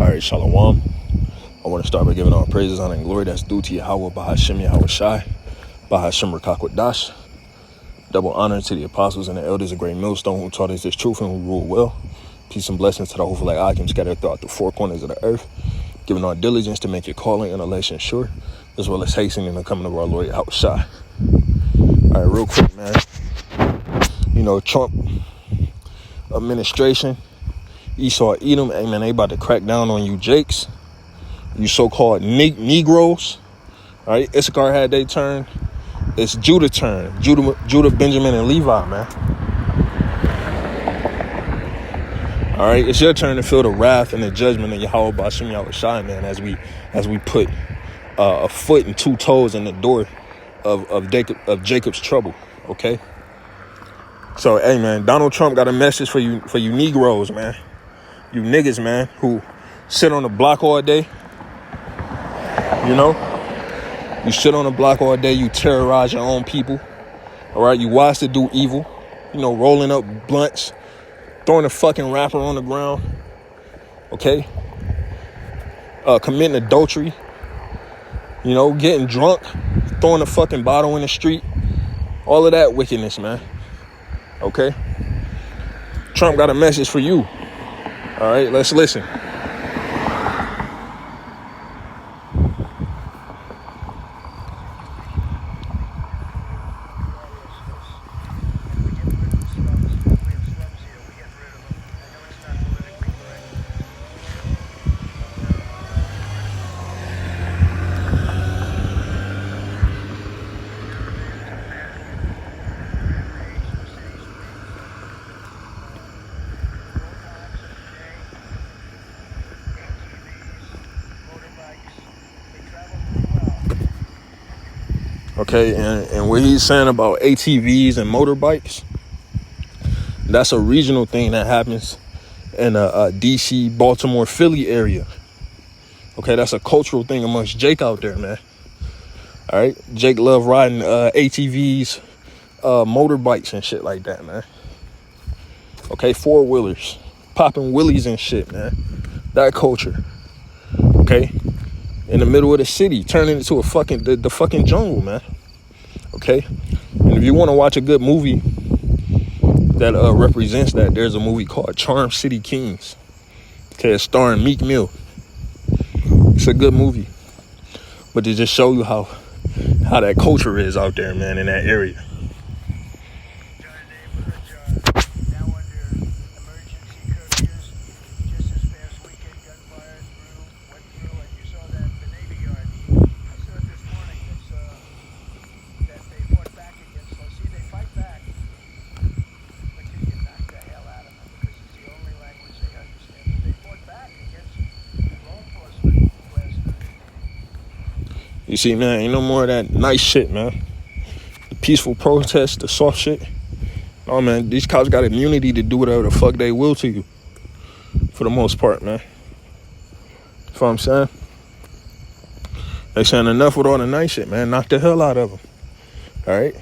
All right, Shalom. I want to start by giving all praises, honor, and glory that's due to Yahweh, Bahashem, Yahweh Shai, Bahashem, Rakakwadash. Double honor to the apostles and the elders of Great Millstone who taught us this truth and who ruled well. Peace and blessings to the hopeful like Akim scattered throughout the four corners of the earth, giving our diligence to make your calling and election sure, as well as hastening the coming of our Lord Yahweh Shai. All right, real quick, man. You know, Trump administration, Esau Edom, hey man, they about to crack down on you Jakes, you so-called Negroes. All right, Issachar had their turn. It's Judah's turn. Judah, Benjamin, and Levi, man. All right, it's your turn to feel the wrath and the judgment of Yahweh Ba'ashem Yahweh Shai, man, as we put a foot and two toes in the door of Jacob's trouble. Okay. So, hey, man, Donald Trump got a message for you Negroes, man. You niggas, man, who sit on the block all day. You know, you sit on the block all day. You terrorize your own people. All right, you watch to do evil. You know, rolling up blunts, throwing a fucking rapper on the ground. Okay, committing adultery. You know, getting drunk, throwing a fucking bottle in the street. All of that wickedness, man. Okay, Trump got a message for you. All right, let's listen. Okay, and what he's saying about ATVs and motorbikes, that's a regional thing that happens in a DC, Baltimore, Philly area. Okay, that's a cultural thing amongst Jake out there, man. All right, Jake love riding ATVs, motorbikes and shit like that, man. Okay, four-wheelers, popping wheelies and shit, man. That culture. Okay, in the middle of the city, turning into a fucking the fucking jungle, man. Okay, and if you want to watch a good movie that represents that, there's a movie called Charm City Kings. Okay, it's starring Meek Mill. It's a good movie, but to just show you how that culture is out there, man, in that area. You see, man, ain't no more of that nice shit, man. The peaceful protest, the soft shit. Oh, man, these cops got immunity to do whatever the fuck they will to you. For the most part, man. That's what I'm saying. They saying enough with all the nice shit, man. Knock the hell out of them. All right?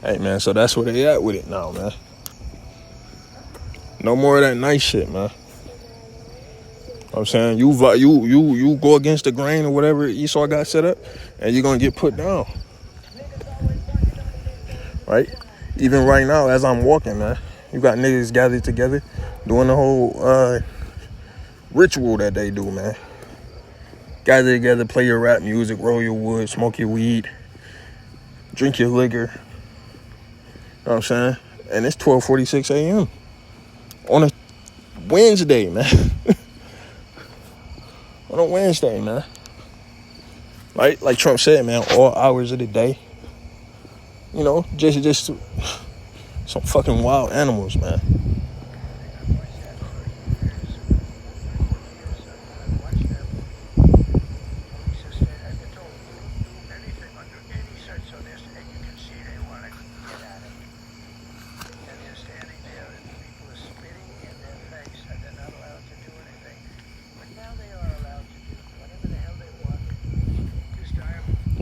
Hey, man, so that's where they at with it now, man. No more of that nice shit, man. I'm saying you go against the grain or whatever Esau got set up, and you're gonna get put down. Right? Even right now, as I'm walking, man, you got niggas gathered together doing the whole ritual that they do, man. Gather together, play your rap music, roll your wood, smoke your weed, drink your liquor. You know what I'm saying? And it's 12:46 a.m. on a Wednesday, man. On a Wednesday, man. Right? Like Trump said, man, all hours of the day. You know, just Some fucking wild animals, man.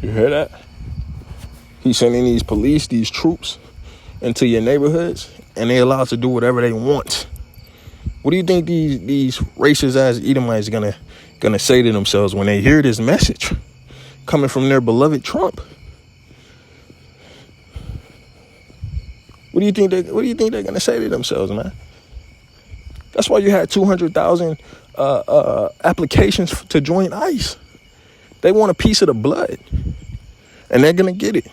You hear that? He's sending these police, these troops into your neighborhoods, and they allowed to do whatever they want. What do you think these racist ass Edomites gonna say to themselves when they hear this message coming from their beloved Trump? What do you think they're gonna say to themselves, man? That's why you had 200,000 applications to join ICE. They want a piece of the blood, and they're gonna get it.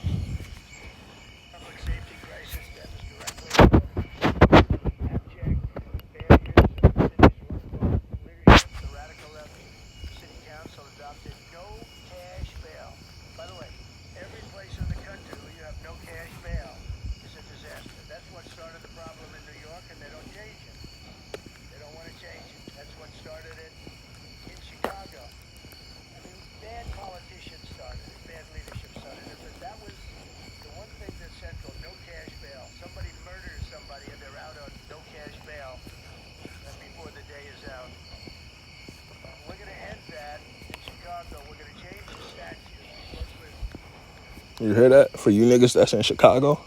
You hear that? For you niggas that's in Chicago?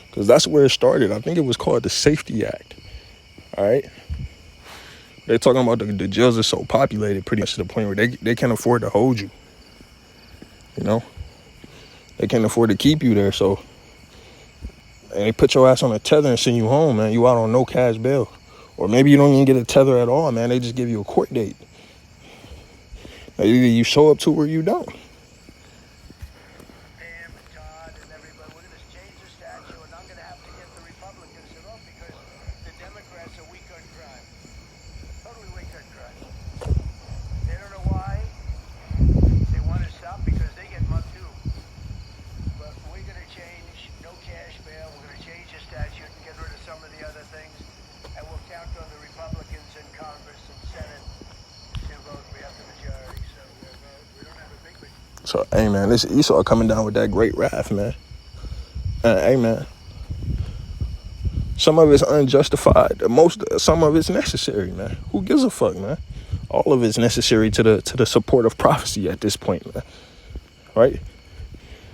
Because that's where it started. I think it was called the Safety Act. All right? They're talking about the jails are so populated pretty much to the point where they can't afford to hold you. You know? They can't afford to keep you there, so... And they put your ass on a tether and send you home, man. You out on no cash bail. Or maybe you don't even get a tether at all, man. They just give you a court date. Now, either you show up to or you don't. So, hey, man, this Esau coming down with that great wrath, man. Hey, man. Some of it's unjustified. Some of it's necessary, man. Who gives a fuck, man? All of it's necessary to the support of prophecy at this point, man. Right?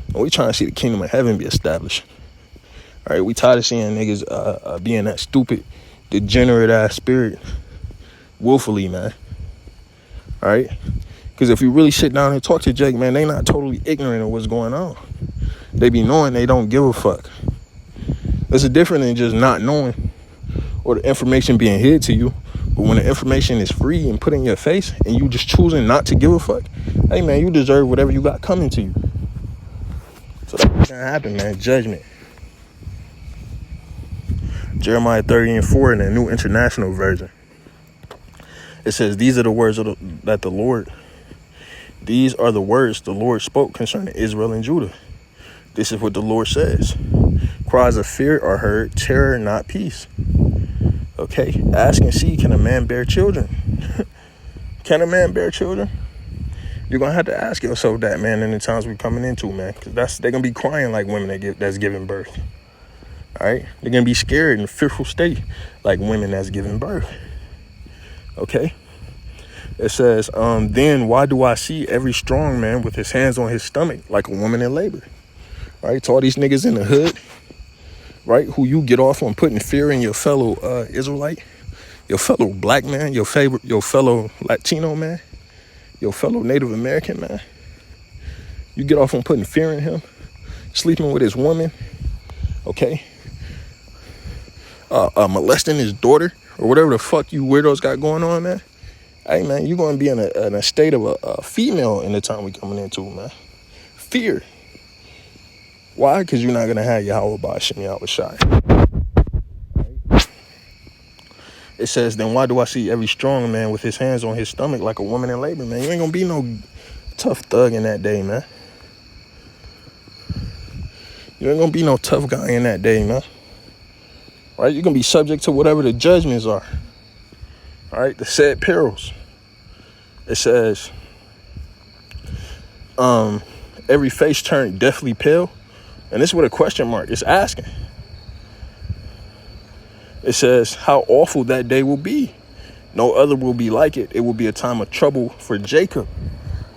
And we trying to see the kingdom of heaven be established. All right? We tired of seeing niggas being that stupid, degenerate ass spirit willfully, man. All right? Because if you really sit down and talk to Jake, man, they not totally ignorant of what's going on. They be knowing they don't give a fuck. There's a difference than just not knowing or the information being hid to you. But when the information is free and put in your face and you just choosing not to give a fuck, hey, man, you deserve whatever you got coming to you. So that's gonna happen, man. Judgment. Jeremiah 30:4 in the New International Version. It says, these are the words These are the words the Lord spoke concerning Israel and Judah. This is what the Lord says. Cries of fear are heard, terror, not peace. Okay, ask and see, can a man bear children? Can a man bear children? You're going to have to ask yourself that, man, in the times we're coming into, man. Because they're going to be crying like women that's giving birth. All right? They're going to be scared in a fearful state like women that's giving birth. Okay? It says, then why do I see every strong man with his hands on his stomach like a woman in labor? Right? To all these niggas in the hood, right? Who you get off on putting fear in your fellow Israelite, your fellow black man, your fellow Latino man, your fellow Native American man. You get off on putting fear in him, sleeping with his woman, okay? Molesting his daughter or whatever the fuck you weirdos got going on, man. Hey, man, you're going to be in a state of a female in the time we coming into, man. Fear. Why? Because you're not going to have Yahweh Ba'ashem Yahweh Shai. It says, then why do I see every strong man with his hands on his stomach like a woman in labor, man? You ain't going to be no tough thug in that day, man. You ain't going to be no tough guy in that day, man. Right? You're going to be subject to whatever the judgments are. All right? The said perils. It says, every face turned deathly pale. And this is what a question mark is asking. It says, how awful that day will be. No other will be like it. It will be a time of trouble for Jacob.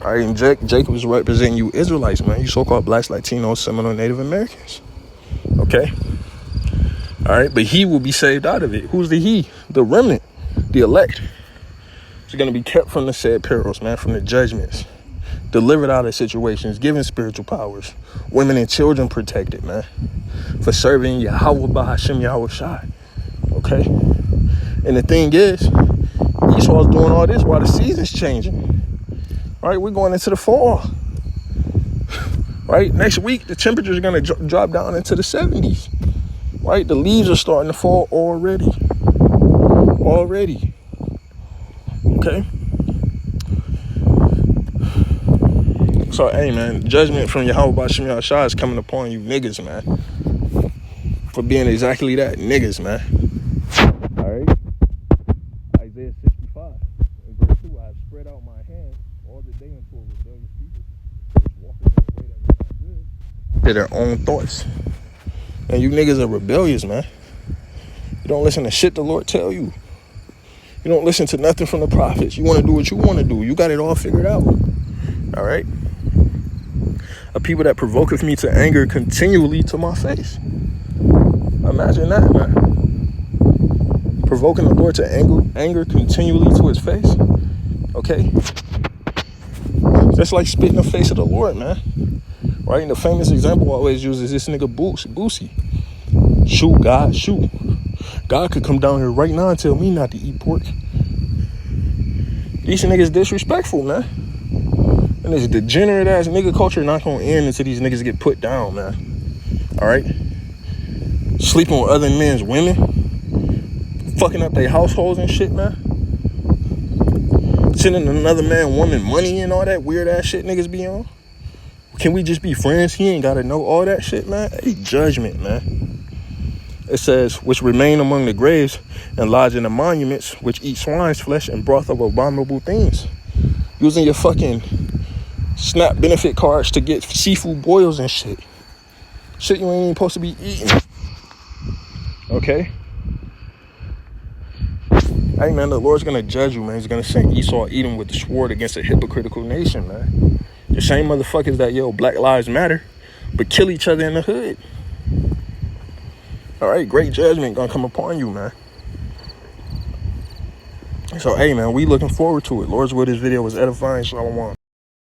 All right, and Jacob is representing you Israelites, man. You so-called blacks, Latinos, Seminole, Native Americans. Okay? All right, but he will be saved out of it. Who's the he? The remnant, the elect. It's going to be kept from the said perils, man, from the judgments. Delivered out of situations, given spiritual powers. Women and children protected, man. For serving Yahweh Bahashem Yahweh Shai. Okay? And the thing is, Esau's doing all this while the season's changing. Right? We're going into the fall. Right? Next week, the temperatures are going to drop down into the 70s. Right? The leaves are starting to fall already. Okay? So, hey, man, judgment from Yahweh Bashim Yahshua is coming upon you niggas, man. For being exactly that, niggas, man. All right? Isaiah 65. In verse 2, I have spread out my hand all the day unto a rebellious people, which walketh in a way that is not good, to their own thoughts. And you niggas are rebellious, man. You don't listen to shit the Lord tell you. You don't listen to nothing from the prophets. You want to do what you want to do. You got it all figured out. All right? A people that provoketh me to anger continually to my face. Imagine that, man. Provoking the Lord to anger continually to his face. Okay? That's like spitting the face of the Lord, man. Right? And the famous example I always use is this nigga Boosie. Shoot, God, shoot. God could come down here right now and tell me not to eat pork. These niggas disrespectful, man. And this degenerate ass nigga culture not gonna end until these niggas get put down, man. All right? Sleeping with other men's women. Fucking up their households and shit, man. Sending another man, woman money and all that weird ass shit niggas be on. Can we just be friends? He ain't gotta know all that shit, man. Hey, judgment, man. It says, which remain among the graves and lodge in the monuments, which eat swine's flesh and broth of abominable things. Using your fucking SNAP benefit cards to get seafood boils and shit. Shit you ain't even supposed to be eating. Okay? Hey, man, the Lord's gonna judge you, man. He's gonna send Esau Edom with the sword against a hypocritical nation, man. The same motherfuckers that yell Black Lives Matter, but kill each other in the hood. All right, great judgment gonna come upon you, man. So, hey, man, we looking forward to it. Lord's will, this video was edifying. Shalom.